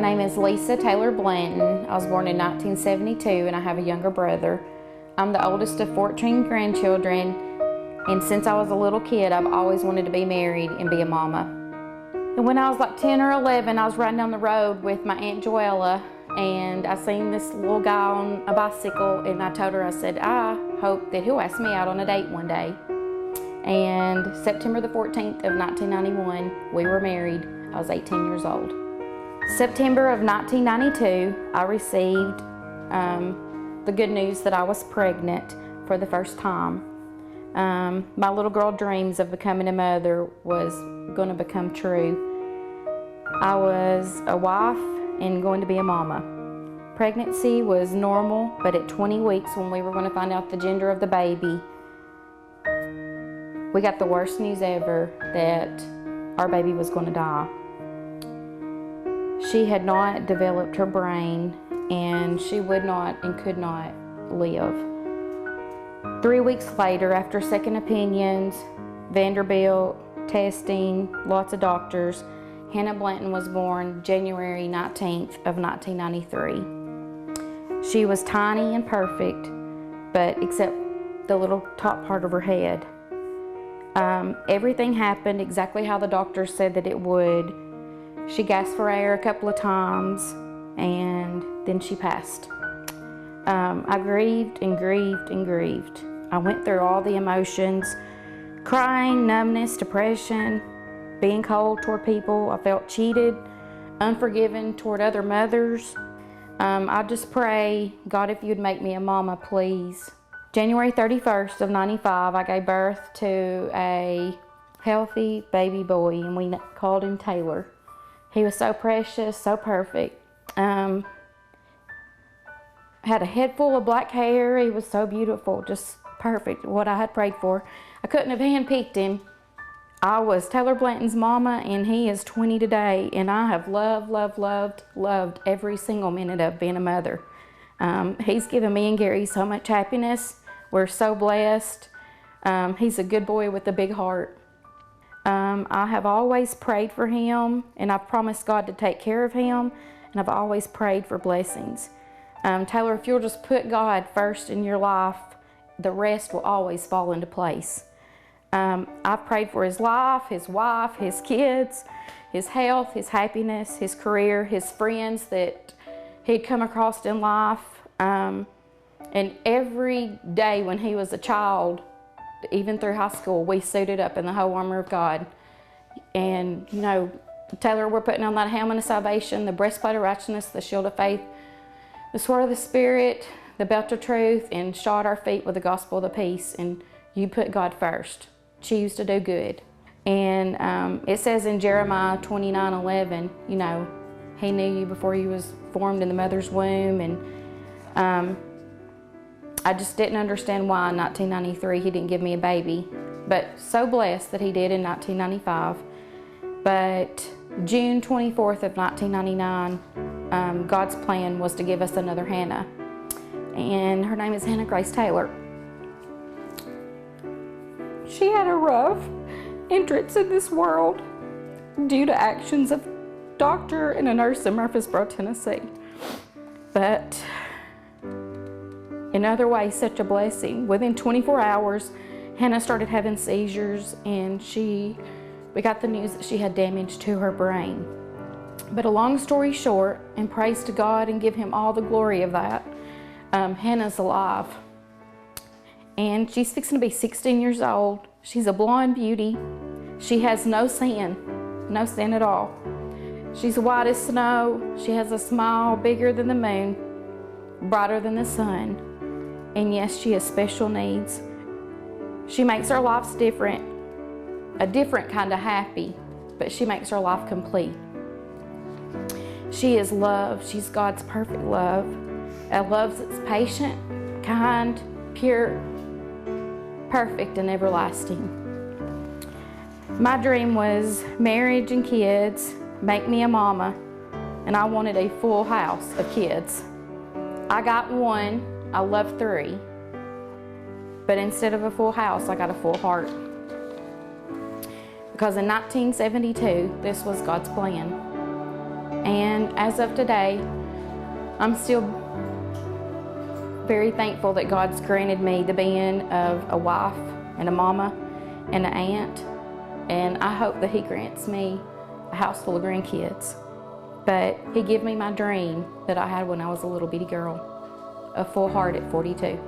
name is Lisa Taylor Blanton. I was born in 1972 and I have a younger brother. I'm the oldest of 14 grandchildren, and since I was a little kid, I've always wanted to be married and be a mama. And when I was like 10 or 11, I was riding down the road with my Aunt Joella, and I seen this little guy on a bicycle, and I told her, I said, I hope that he'll ask me out on a date one day. And September the 14th of 1991, we were married. I was 18 years old. September of 1992, I received the good news that I was pregnant for the first time. My little girl dreams of becoming a mother was going to become true. I was a wife and going to be a mama. Pregnancy was normal, but at 20 weeks when we were going to find out the gender of the baby, we got the worst news ever that our baby was going to die. She had not developed her brain, and she would not and could not live. 3 weeks later, after second opinions, Vanderbilt, testing, lots of doctors, Hannah Blanton was born January 19th of 1993. She was tiny and perfect, but except the little top part of her head. Everything happened exactly how the doctor said that it would. She gasped for air a couple of times, and then she passed. I grieved and grieved and grieved. I went through all the emotions, crying, numbness, depression, being cold toward people. I felt cheated, unforgiven toward other mothers. I just pray, God, if you'd make me a mama, please. January 31st of 95, I gave birth to a healthy baby boy, and we called him Taylor. He was so precious, so perfect. Had a head full of black hair. He was so beautiful, just perfect, what I had prayed for. I couldn't have handpicked him. I was Taylor Blanton's mama, and he is 20 today, and I have loved every single minute of being a mother. He's given me and Gary so much happiness. We're so blessed. He's a good boy with a big heart. I have always prayed for him, and I've promised God to take care of him, and I've always prayed for blessings. Taylor, if you'll just put God first in your life, the rest will always fall into place. I've prayed for his life, his wife, his kids, his health, his happiness, his career, his friends that he'd come across in life. And every day when he was a child, even through high school, we suited up in the whole armor of God. And, you know, Taylor, we're putting on that helmet of salvation, the breastplate of righteousness, the shield of faith, the sword of the Spirit, the belt of truth, and shod our feet with the gospel of the peace. And you put God first. Choose to do good. And it says in Jeremiah 29:11, you know, he knew you before you was formed in the mother's womb. And I just didn't understand why in 1993 he didn't give me a baby, but so blessed that he did in 1995. But June 24th of 1999, God's plan was to give us another Hannah, and her name is Hannah Grace Taylor. She had a rough entrance in this world due to actions of a doctor and a nurse in Murfreesboro, Tennessee. But in other ways, such a blessing. Within 24 hours, Hannah started having seizures, and we got the news that she had damage to her brain. But a long story short, and praise to God and give him all the glory of that, Hannah's alive. And she's fixing to be 16 years old. She's a blonde beauty. She has no sin at all. She's white as snow. She has a smile bigger than the moon, brighter than the sun. And yes, she has special needs. She makes our lives different, a different kind of happy, but she makes our life complete. She is love. She's God's perfect love. A love that's patient, kind, pure, perfect, and everlasting. My dream was marriage and kids, make me a mama, and I wanted a full house of kids. I got one. I love 3. But instead of a full house, I got a full heart. Because in 1972, this was God's plan. And as of today, I'm still very thankful that God's granted me the being of a wife and a mama and an aunt. And I hope that He grants me a house full of grandkids. But He gave me my dream that I had when I was a little bitty girl, a full heart at 42.